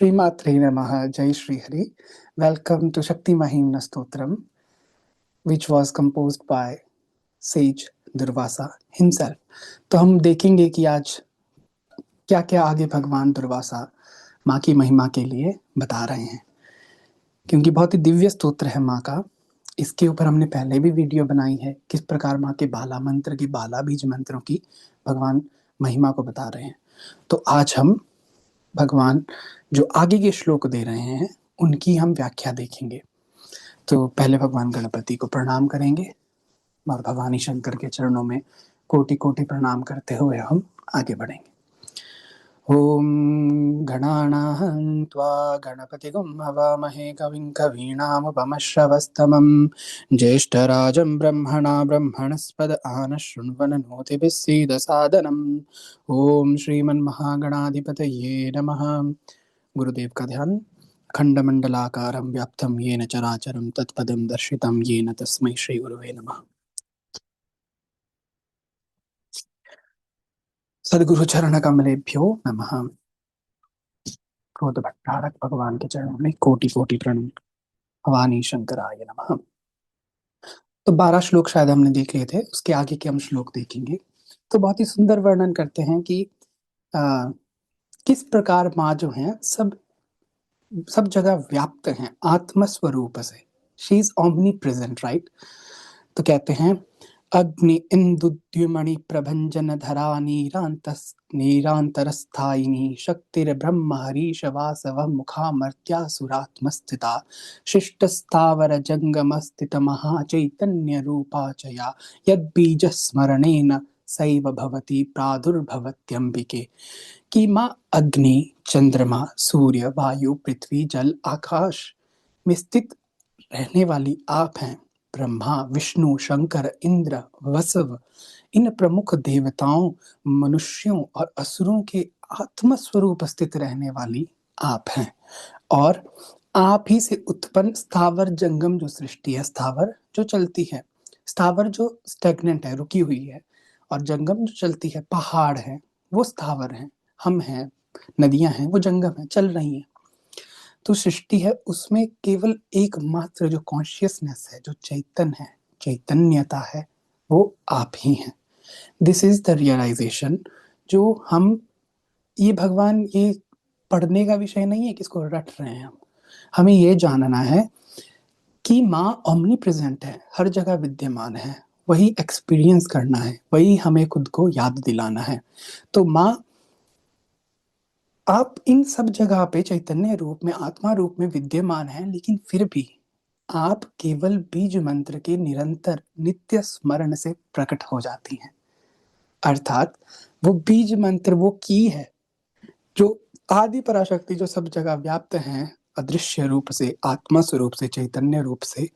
Srimatre Namaha, Jai Shri Hari. Welcome to Shakti Mahimna Stotram, which was composed by sage Durvasa himself. तो हम देखेंगे कि आज क्या क्या आगे भगवान दुर्वासा माँ की महिमा के लिए बता रहे हैं, क्योंकि बहुत ही दिव्य स्तोत्र है माँ का। इसके ऊपर हमने पहले भी वीडियो बनाई है, किस प्रकार माँ के बाला मंत्र की बाला बीज मंत्रों की भगवान महिमा को बता रहे हैं। तो आज हम भगवान जो आगे के श्लोक दे रहे हैं उनकी हम व्याख्या देखेंगे। तो पहले भगवान गणपति को प्रणाम करेंगे और भवानी शंकर के चरणों में कोटि कोटि प्रणाम करते हुए हम आगे बढ़ेंगे। ओम गणानाहं त्वा गणपतिगुं हवामहे कविं कवीनामुपमश्रवस्तमं ज्येष्ठराजं ब्रह्मणा ब्रह्मणस्पद आनशृण्वन्नोतिभिः सीदसादनम्। ओम श्रीमन्महागणाधिपतये नमः। गुरुदेव का ध्यान। खंडमंडलाकारं व्याप्तं येन चराचरं तत्पदं दर्शितं येन तस्मै श्री गुरुवे नमः। सद्गुरु चरण कमलेभ्यो नमः। क्रोध भट्टारक भगवान के चरणों में कोटि कोटि प्रणाम। भवानी शंकराय नमः। तो 12 श्लोक शायद हमने देख लिए थे, उसके आगे के हम श्लोक देखेंगे। तो बहुत ही सुंदर वर्णन करते हैं कि किस प्रकार माँ जो है सब जगह व्याप्त हैं आत्मस्वरूप से। She is omni present, right. तो कहते हैं अग्नि इंदुद्युमणि प्रभंजन धरा नीरांतरस्थायिनी शक्तिर्ब्रह्म हरीश वासव मुखामर्त्यासुरात्मस्थिता शिष्ट स्थावर जंगम स्थित महाचैतन्य रूपा चया यद्बीज स्मरणेन सैव भवति प्रादुर्भवत्यंबिके। कि माँ अग्नि, चंद्रमा, सूर्य, वायु, पृथ्वी, जल, आकाश में स्थित रहने वाली आप हैं। ब्रह्मा, विष्णु, शंकर, इंद्र, वसव, इन प्रमुख देवताओं, मनुष्यों और असुरों के आत्मस्वरूप स्थित रहने वाली आप हैं। और आप ही से उत्पन्न स्थावर जंगम जो सृष्टि है, स्थावर जो चलती है, स्थावर जो स्टेगनेंट है, रुकी हुई है, और जंगम जो चलती है, पहाड़ है, वो स्थावर है। हम हैं, नदियां हैं, वो जंगम है, चल रही हैं। तो सृष्टि है, उसमें केवल एकमात्र जो कॉन्शियसनेस है, जो चैतन्य है, चैतन्यता है, वो आप ही हैं। दिस इज द रियलाइजेशन जो हम, ये भगवान ये पढ़ने का विषय नहीं है किसको रट रहे हैं हम। हमें ये जानना है कि माँ ओमनी प्रेजेंट है, हर जगह विद्यमान है, वही एक्सपीरियंस करना है, वही हमें खुद को याद दिलाना है। तो माँ आप इन सब जगह पे चैतन्य रूप में, आत्मा रूप में विद्यमान हैं, लेकिन फिर भी आप केवल बीज मंत्र के निरंतर नित्य स्मरण से प्रकट हो जाती हैं। अर्थात वो बीज मंत्र, वो की है जो आदि पराशक्ति जो सब जगह व्याप्त हैं, अदृश्य रूप से, आत्मा स्वरूप से, चैतन्य रूप से,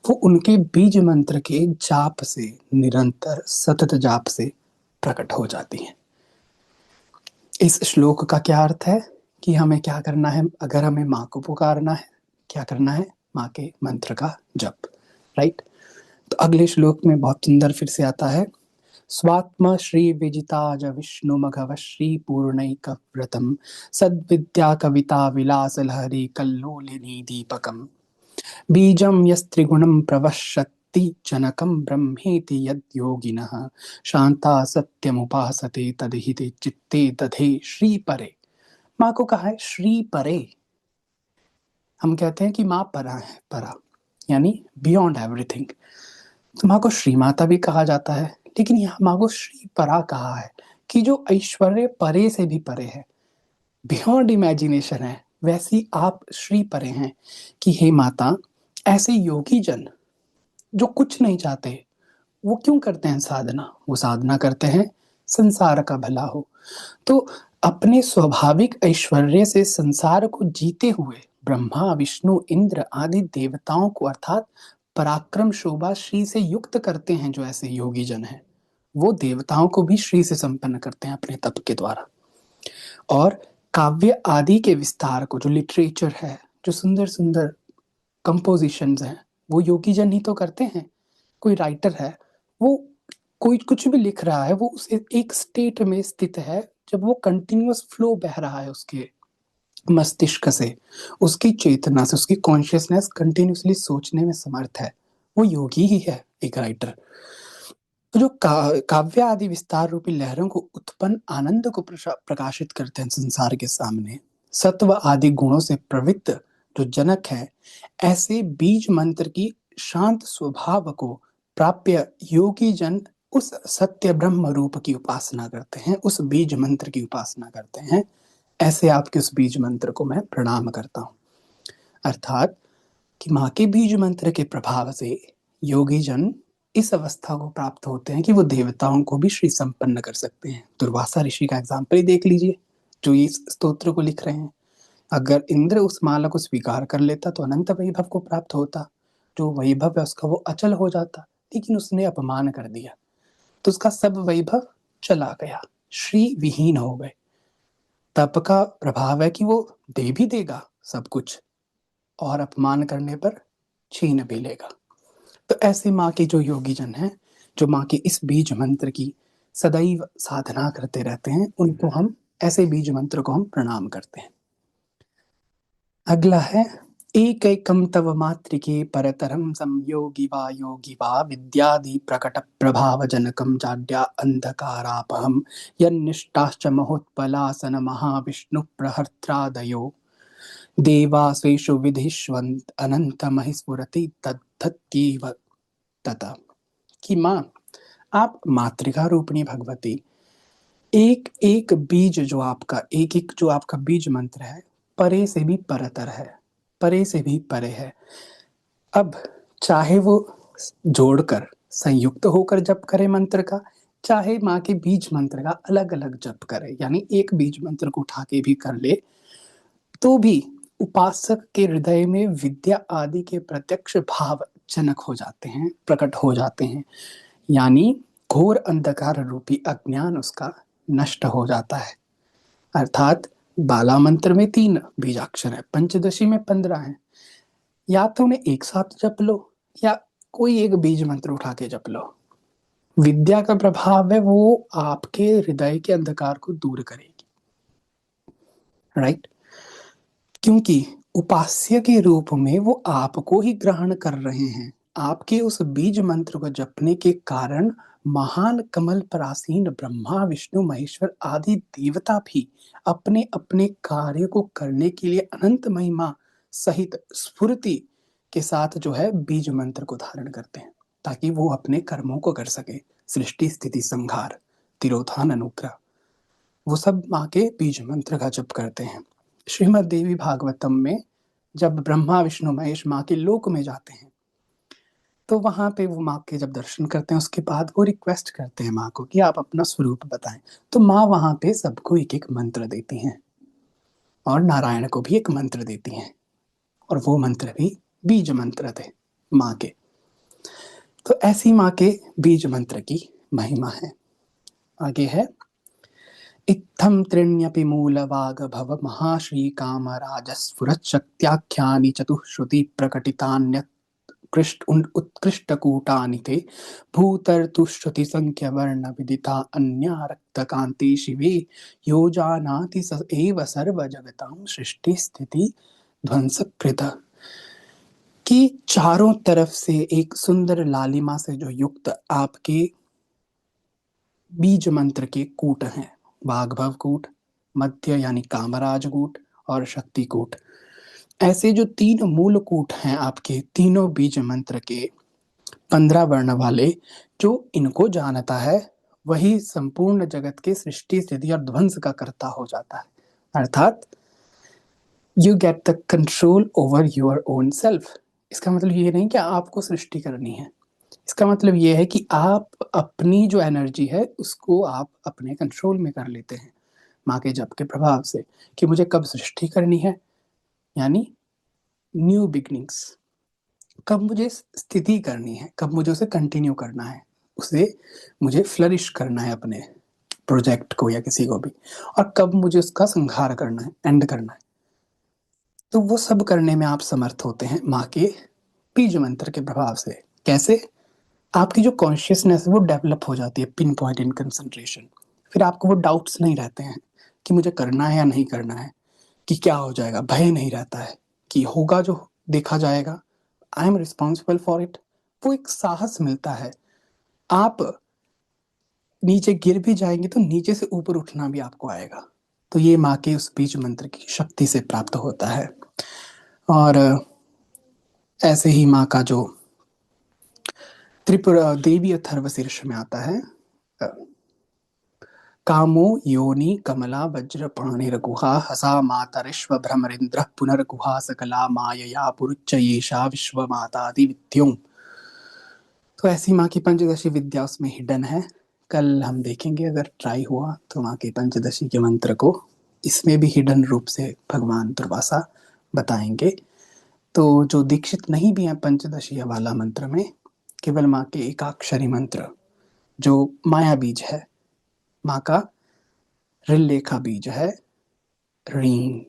वो उनके बीज मंत्र के जाप से, निरंतर सतत जाप से प्रकट हो जाती हैं। इस श्लोक का क्या अर्थ है कि हमें क्या करना है अगर हमें माँ को पुकारना है? क्या करना है? माँ के मंत्र का जप, राइट। तो अगले श्लोक में बहुत सुंदर फिर से आता है, स्वात्म श्री विजिताज विष्णु मघव श्री पूर्णैक व्रतम सद्विद्या कविता विलास लहरी कल्लोलिनी दीपकम बीजं यस्त्रिगुणं प्रवशति जनकं ब्रह्मेति यद्योगिनः शांता सत्यमुपासते तदहि ते चित्ते दधे श्री परे। माँ को कहा है श्री परे। हम कहते हैं कि माँ परा है, परा यानी बियॉन्ड एवरीथिंग। तो माँ को श्री माता भी कहा जाता है, लेकिन यहाँ माँ को श्री परा कहा है कि जो ऐश्वर्य परे से भी परे है, बियॉन्ड इमेजिनेशन है, वैसी आप श्री परे हैं। कि हे माता, ऐसे योगी जन जो कुछ नहीं चाहते, वो क्यों करते हैं साधना? वो साधना करते हैं संसार का भला हो। तो अपने स्वाभाविक ऐश्वर्य से संसार को जीते हुए ब्रह्मा, विष्णु, इंद्र आदि देवताओं को, अर्थात पराक्रम, शोभा, श्री से युक्त करते हैं। जो ऐसे योगी जन हैं, वो देवताओं को भी श्री से संपन्न करते हैं अपने तप के द्वारा। और काव्य आदि के विस्तार को, जो लिटरेचर है, जो सुंदर सुंदर कंपोजिशंस हैं, वो योगी जन ही तो करते हैं। कोई राइटर है, वो कोई कुछ भी लिख रहा है, वो उस एक स्टेट में स्थित है जब वो कंटिन्यूअस फ्लो बह रहा है उसके मस्तिष्क से, उसकी चेतना से, उसकी कॉन्शियसनेस कंटिन्यूअसली सोचने में समर्थ है, वो योगी ही है, एक राइटर। तो जो काव्य आदि विस्तार रूपी लहरों को उत्पन्न आनंद को प्रकाशित करते हैं संसार के सामने, सत्व आदि गुणों से प्रवृत्त जो जनक है, ऐसे बीज मंत्र की शांत स्वभाव को प्राप्य योगी जन उस सत्य ब्रह्म रूप की उपासना करते हैं, उस बीज मंत्र की उपासना करते हैं। ऐसे आपके उस बीज मंत्र को मैं प्रणाम करता हूँ। अर्थात कि माँ के बीज मंत्र के प्रभाव से योगी जन इस अवस्था को प्राप्त होते हैं कि वो देवताओं को भी श्री संपन्न कर सकते हैं। दुर्वासा ऋषि का एग्जाम्पल ही देख लीजिए, जो इस स्तोत्र को लिख रहे हैं। अगर इंद्र उस माला को स्वीकार कर लेता तो अनंत वैभव को प्राप्त होता, जो वैभव है उसका वो अचल हो जाता, लेकिन उसने अपमान कर दिया तो उसका सब वैभव चला गया, श्री विहीन हो गए। तप का प्रभाव है कि वो दे भी देगा सब कुछ और अपमान करने पर छीन भी लेगा। तो ऐसे माँ के जो योगी जन हैं, जो माँ के इस बीज मंत्र की सदैव साधना करते रहते हैं, उनको हम ऐसे बीज मंत्र को हम प्रणाम करते हैं। अगला है एकैकं तव मातृके परतरं संयोगी वा विद्यादि प्रकट प्रभाव जनकं जाड्या अंधकारापहं यन्निष्टाश्च महोत्पलासन महाविष्णु प्रहर्त्रादयो देवास्वेषु विधिष्वन्त अनंत महिस्फुरति तद्धत्येव तथा। कि माँ, आप मातृका रूपिणी भगवती, एक एक बीज जो आपका, एक एक जो आपका बीज मंत्र है, परे से भी परतर है, परे से भी परे है। अब चाहे वो जोड़कर संयुक्त होकर जप करे मंत्र का, चाहे माँ के बीज मंत्र का अलग अलग जप करे, यानी एक बीज मंत्र को उठा के भी कर ले, तो भी उपासक के हृदय में विद्या आदि के प्रत्यक्ष भाव जनक हो जाते हैं, प्रकट हो जाते हैं, यानी घोर अंधकार रूपी अज्ञान उसका नष्ट हो जाता है। अर्थात बाला मंत्र में 3 बीजाक्षर है, पंचदशी में 15 है। या तो उन्हें एक साथ जप लो या कोई एक बीज मंत्र उठा के जप लो। विद्या का प्रभाव है वो आपके हृदय के अंधकार को दूर करेगी, राइट? क्योंकि उपास्य के रूप में वो आपको ही ग्रहण कर रहे हैं। आपके उस बीज मंत्र को जपने के कारण महान कमल पर आसीन ब्रह्मा विष्णु महेश्वर आदि देवता भी अपने अपने कार्य को करने के लिए अनंत महिमा सहित स्फूर्ति के साथ जो है बीज मंत्र को धारण करते हैं, ताकि वो अपने कर्मों को कर सके। सृष्टि स्थिति संहार तिरोधान अनुग्रह, वो सब माँ के बीज मंत्र का जप करते हैं। श्रीमद् देवी भागवतम में जब ब्रह्मा विष्णु महेश माँ के लोक में जाते हैं, तो वहां पे वो माँ के जब दर्शन करते हैं, उसके बाद वो रिक्वेस्ट करते हैं माँ को कि आप अपना स्वरूप बताएं। तो माँ वहां पे सबको एक एक मंत्र देती हैं और नारायण को भी एक मंत्र देती हैं, और वो मंत्र भी बीज मंत्र थे माँ के। तो ऐसी माँ के बीज मंत्र की महिमा है। आगे है इत्थं त्रीण्यपि मूलवाग्भव महाश्रीकामराजस्फुरच्छक्त्याख्यानि उत्कृष्टकूटानि ते भूतर्तुश्रुतिसंख्यवर्णविदिता अन्या रक्तकान्ति शिवे यो जानाति स एव सर्वजगतां सृष्टिस्थिति ध्वंसकृत। कि चारों तरफ से एक सुंदर लालिमा से जो युक्त आपके बीज मंत्र के कूट हैं, वाग्भव कूट, मध्य यानी कामराज कूट और शक्ति कूट। ऐसे जो 3 मूल कूट हैं आपके तीनों बीज मंत्र के 15 वर्ण वाले, जो इनको जानता है वही संपूर्ण जगत के सृष्टि स्थिति और ध्वंस का कर्ता हो जाता है। अर्थात you get the control over your own self. इसका मतलब ये नहीं कि आपको सृष्टि करनी है, इसका मतलब ये है कि आप अपनी जो एनर्जी है उसको आप अपने कंट्रोल में कर लेते हैं माँ के जप के प्रभाव से, कि मुझे कब सृष्टि करनी है, यानी न्यू बिगनिंग्स, कब मुझे स्थिति करनी है, कब मुझे उसे कंटिन्यू करना है, उसे मुझे फ्लरिश करना है अपने प्रोजेक्ट को या किसी को भी, और कब मुझे उसका संहार करना है, एंड करना है। तो वो सब करने में आप समर्थ होते हैं माँ के बीज मंत्र के प्रभाव से। कैसे? आपकी जो कॉन्शियसनेस है वो डेवलप हो जाती है, पिन पॉइंट इन कंसंट्रेशन। फिर आपको वो डाउट्स नहीं रहते हैं कि मुझे करना है या नहीं करना है, कि क्या हो जाएगा, भय नहीं रहता है कि होगा जो देखा जाएगा, I am responsible for it. वो एक साहस मिलता है। आप नीचे गिर भी जाएंगे तो नीचे से ऊपर उठना भी आपको आएगा। तो ये माँ के उस बीज मंत्र की शक्ति से प्राप्त होता है। और ऐसे ही माँ का जो त्रिपुरा देवी अथर्व शीर्ष में आता है, कामो योनि कमला वज्रपाणिर्गुहा हसा मातरिश्व भ्रमरेन्द्र पुनर्गुहा सकला मायया पुरुच्चयेषा विश्वमातादि विद्यों। तो ऐसी माँ की पंचदशी विद्या उसमें हिडन है। कल हम देखेंगे, अगर ट्राई हुआ तो माँ के पंचदशी के मंत्र को इसमें भी हिडन रूप से भगवान दुर्वासा बताएंगे। तो जो दीक्षित नहीं भी है पंचदशी वाला मंत्र में, केवल माँ के एकाक्षरी मंत्र जो माया बीज है, माँ का ऋलेखा बीज है रीं,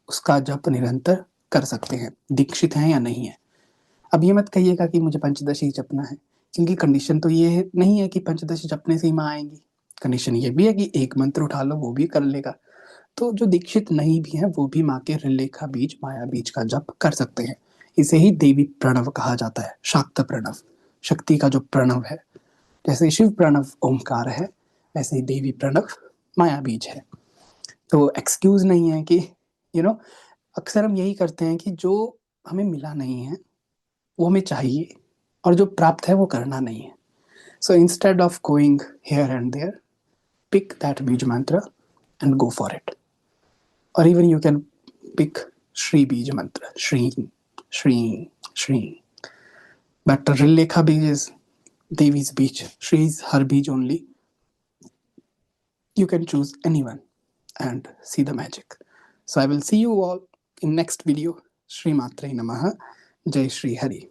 उसका जप निरंतर कर सकते हैं, दीक्षित हैं या नहीं है। अब ये मत कहिएगा कि मुझे पंचदशी जपना है, क्योंकि कंडीशन तो ये नहीं है कि पंचदशी जपने से ही माँ आएंगी। कंडीशन ये भी है कि एक मंत्र उठा लो, वो भी कर लेगा। तो जो दीक्षित नहीं भी है वो भी माँ के ऋलेखा बीज, माया बीज का जप कर सकते हैं। इसे ही देवी प्रणव कहा जाता है, शाक्त प्रणव, शक्ति का जो प्रणव है। जैसे शिव प्रणव ओमकार है, वैसे ही देवी प्रणव माया बीज है। तो एक्सक्यूज नहीं है कि अक्सर हम यही करते हैं कि जो हमें मिला नहीं है वो हमें चाहिए, और जो प्राप्त है वो करना नहीं है। So instead of going here and there, pick that beej mantra and go for it. और even you can pick Shri beej mantra, Shri Shri Shri. But Hrillekha beej is Devi's beach. Shri is her beach only. You can choose anyone and see the magic. So I will see you all in next video. Shri Matre Namaha. Jai Shri Hari.